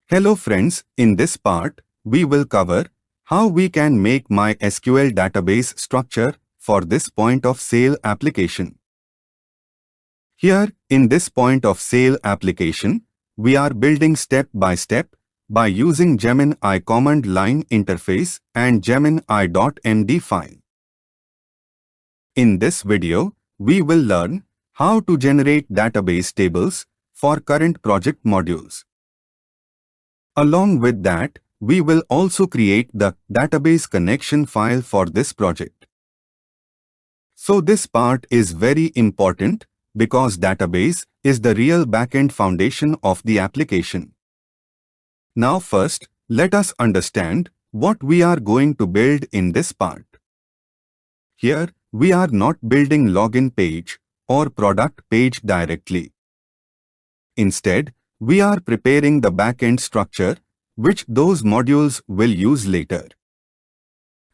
Hello friends, in this part, we will cover how we can make MySQL database structure for this point of sale application. Here, in this point of sale application, we are building step by step by using Gemini command line interface and Gemini.md file. In this video, we will learn how to generate database tables for current project modules. Along with that, we will also create the database connection file for this project. So this part is very important because database is the real backend foundation of the application. Now first, let us understand what we are going to build in this part. Here, we are not building login page or product page directly. Instead, we are preparing the backend structure which those modules will use later.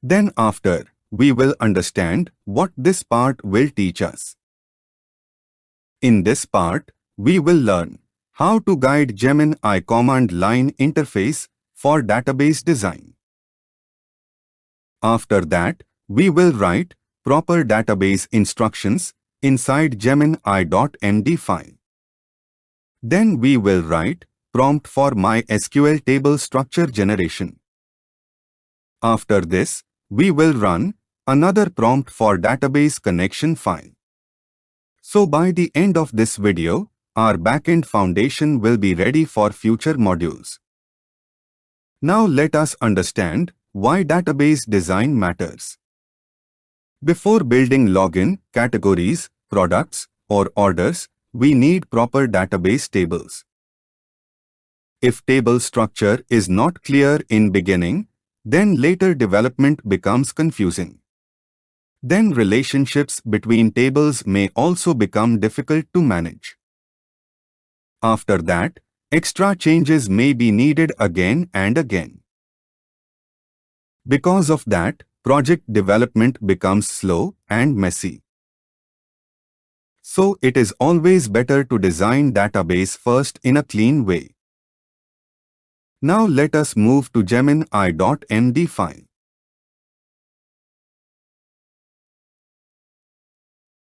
Then after, we will understand what this part will teach us. In this part, we will learn how to guide Gemini command line interface for database design. After that, we will write proper database instructions inside Gemini.md file. Then we will write prompt for MySQL table structure generation. After this, we will run another prompt for database connection file. So by the end of this video, our backend foundation will be ready for future modules. Now let us understand why database design matters. Before building login, categories, products, or orders, we need proper database tables. If table structure is not clear in beginning, then later development becomes confusing. Then relationships between tables may also become difficult to manage. After that, extra changes may be needed again and again. Because of that, project development becomes slow and messy. So it is always better to design database first in a clean way. Now let us move to Gemini.md file.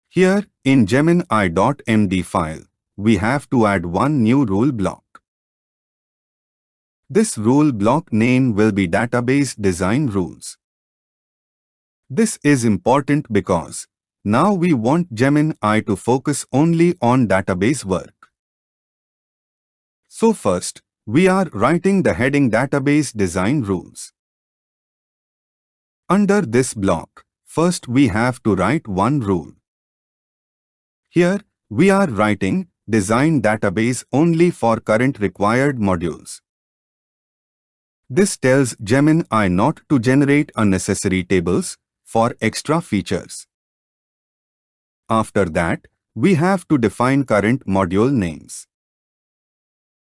Here, in Gemini.md file, we have to add one new rule block. This rule block name will be Database Design Rules. This is important because now we want Gemini to focus only on database work. So first, we are writing the heading Database Design Rules. Under this block, first we have to write one rule. Here, we are writing Design Database only for current required modules. This tells Gemini not to generate unnecessary tables for extra features. After that, we have to define current module names.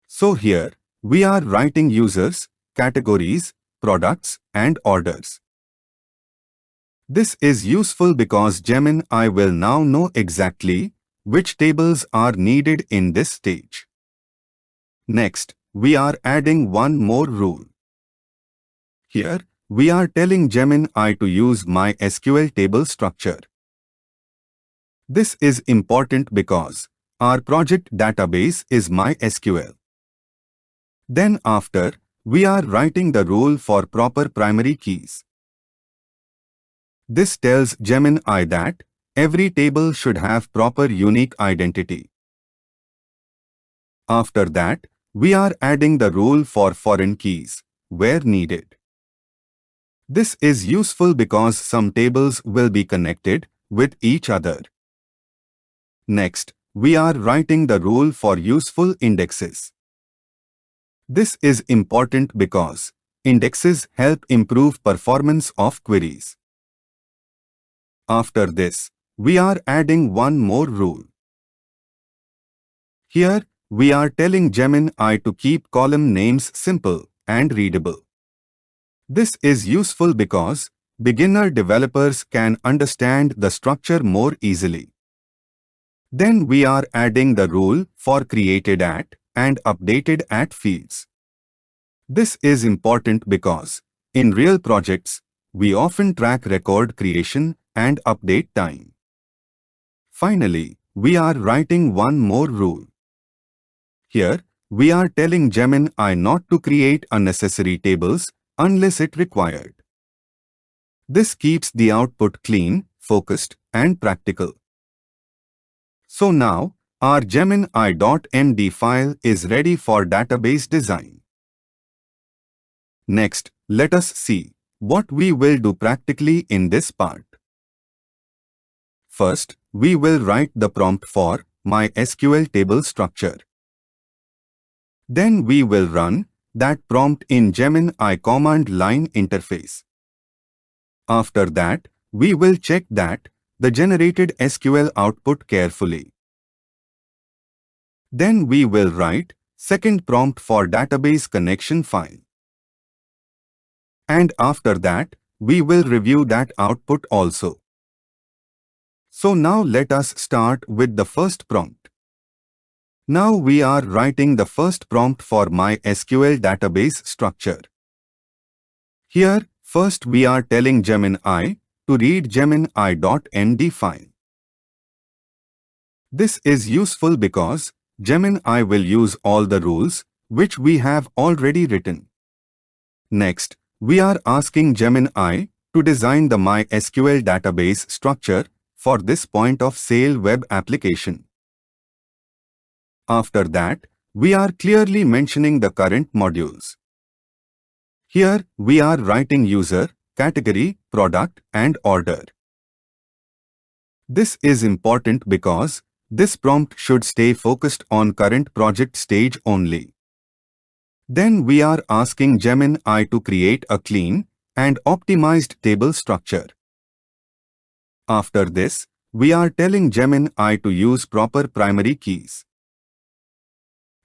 So here, we are writing users, categories, products, and orders. This is useful because Gemini will now know exactly which tables are needed in this stage. Next, we are adding one more rule. Here, we are telling Gemini to use MySQL table structure. This is important because our project database is MySQL. Then after, we are writing the rule for proper primary keys. This tells Gemini that every table should have proper unique identity. After that, we are adding the rule for foreign keys, where needed. This is useful because some tables will be connected with each other. Next, we are writing the rule for useful indexes. This is important because indexes help improve performance of queries. After this, we are adding one more rule. Here, we are telling Gemini to keep column names simple and readable. This is useful because beginner developers can understand the structure more easily. Then we are adding the rule for created at and updated at fields. This is important because, in real projects, we often track record creation and update time. Finally, we are writing one more rule. Here, we are telling Gemini not to create unnecessary tables unless it required. This keeps the output clean, focused, and practical. So now, our Gemini.md file is ready for database design. Next, let us see what we will do practically in this part. First, we will write the prompt for MySQL table structure. Then we will run that prompt in Gemini command line interface. After that, we will check that the generated SQL output carefully. Then we will write second prompt for database connection file. And after that, we will review that output also. So now let us start with the first prompt. Now we are writing the first prompt for MySQL database structure. Here, first we are telling Gemini to read Gemini.md file. This is useful because Gemini will use all the rules which we have already written. Next, we are asking Gemini to design the MySQL database structure for this point of sale web application. After that, we are clearly mentioning the current modules. Here, we are writing user, category, product, and order. This is important because this prompt should stay focused on current project stage only. Then we are asking Gemini to create a clean and optimized table structure. After this, we are telling Gemini to use proper primary keys.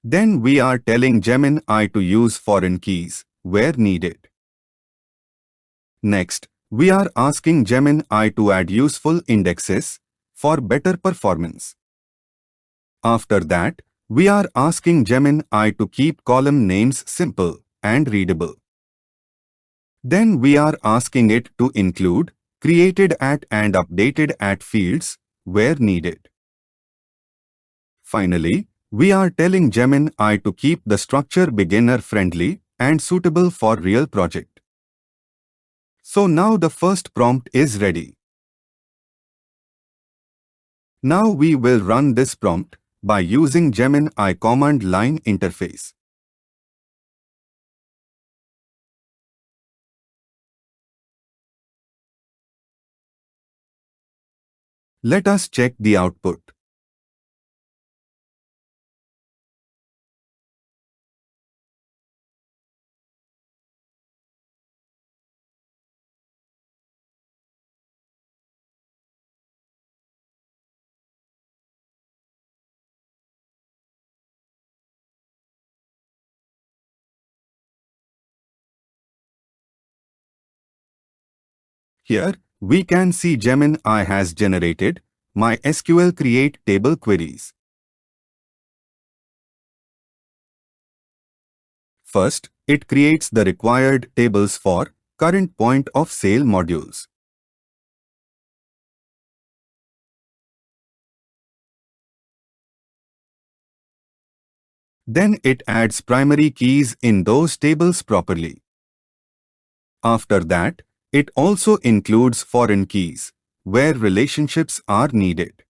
Then we are telling Gemini to use foreign keys where needed. Next, we are asking Gemini to add useful indexes for better performance. After that, we are asking Gemini to keep column names simple and readable. Then we are asking it to include created at and updated at fields where needed. Finally, we are telling Gemini to keep the structure beginner-friendly and suitable for real project. So now the first prompt is ready. Now we will run this prompt by using Gemini command line interface. Let us check the output. Here, we can see Gemini has generated MySQL create table queries. First, it creates the required tables for current point of sale modules. Then it adds primary keys in those tables properly. After that, it also includes foreign keys, where relationships are needed.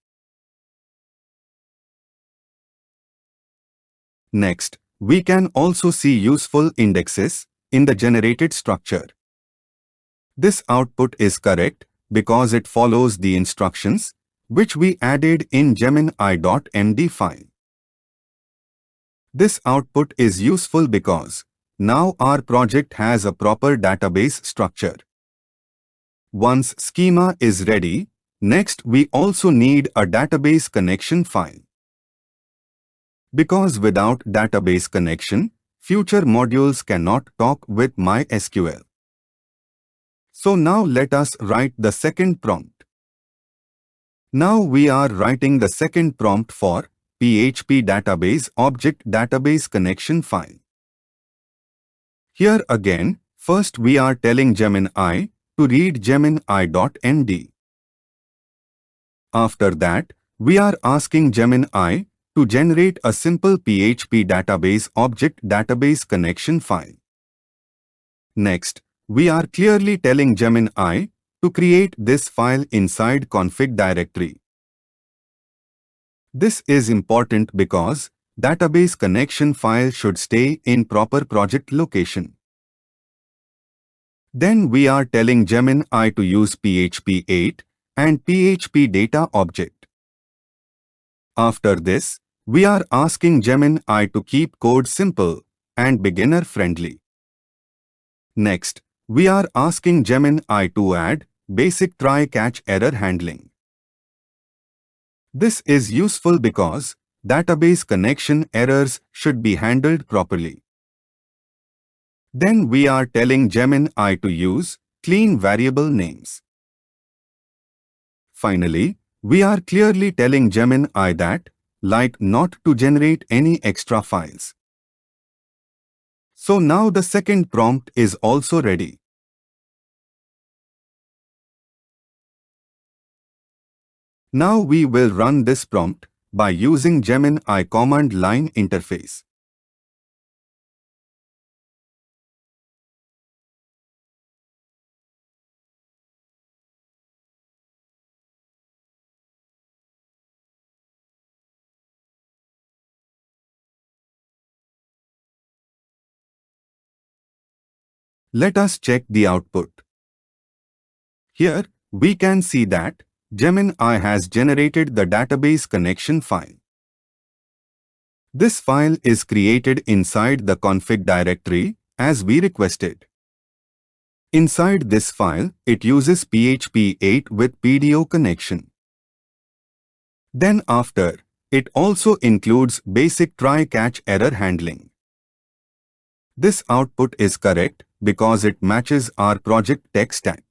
Next, we can also see useful indexes in the generated structure. This output is correct because it follows the instructions which we added in Gemini.md file. This output is useful because now our project has a proper database structure. Once schema is ready, next we also need a database connection file. Because without database connection, future modules cannot talk with MySQL. So now let us write the second prompt. Now we are writing the second prompt for PHP database object database connection file. Here again, first we are telling Gemini to read Gemini.md. After that, we are asking Gemini to generate a simple PHP database object database connection file. Next, we are clearly telling Gemini to create this file inside config directory. This is important because database connection file should stay in proper project location. Then we are telling Gemini to use PHP 8 and PHP data object. After this, we are asking Gemini to keep code simple and beginner friendly. Next, we are asking Gemini to add basic try-catch error handling. This is useful because database connection errors should be handled properly. Then we are telling Gemini to use clean variable names. Finally, we are clearly telling Gemini that, like, not to generate any extra files. So now the second prompt is also ready. Now we will run this prompt by using Gemini command line interface. Let us check the output. Here, we can see that Gemini has generated the database connection file. This file is created inside the config directory as we requested. Inside this file, it uses PHP 8 with PDO connection. Then after, it also includes basic try-catch error handling. This output is correct because it matches our project tech stack.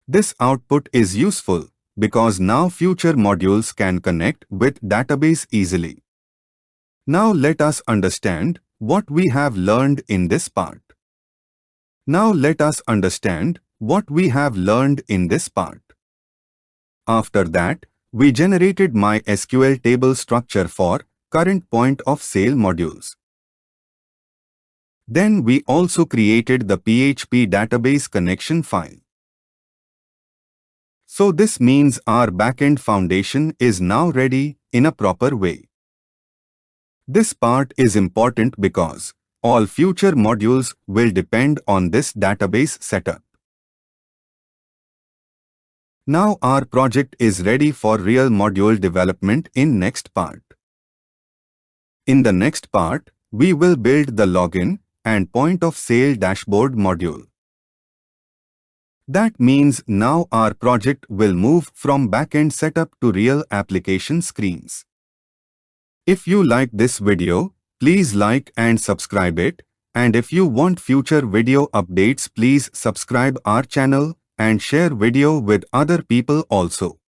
This output is useful because now future modules can connect with database easily. Now let us understand what we have learned in this part. After that, we generated MySQL table structure for current point of sale modules. Then we also created the PHP database connection file. So this means our backend foundation is now ready in a proper way. This part is important because all future modules will depend on this database setup. Now our project is ready for real module development in next part. In the next part, we will build the login and point of sale dashboard module. That means now our project will move from backend setup to real application screens. If you like this video, please like and subscribe it, and if you want future video updates, please subscribe our channel and share video with other people also.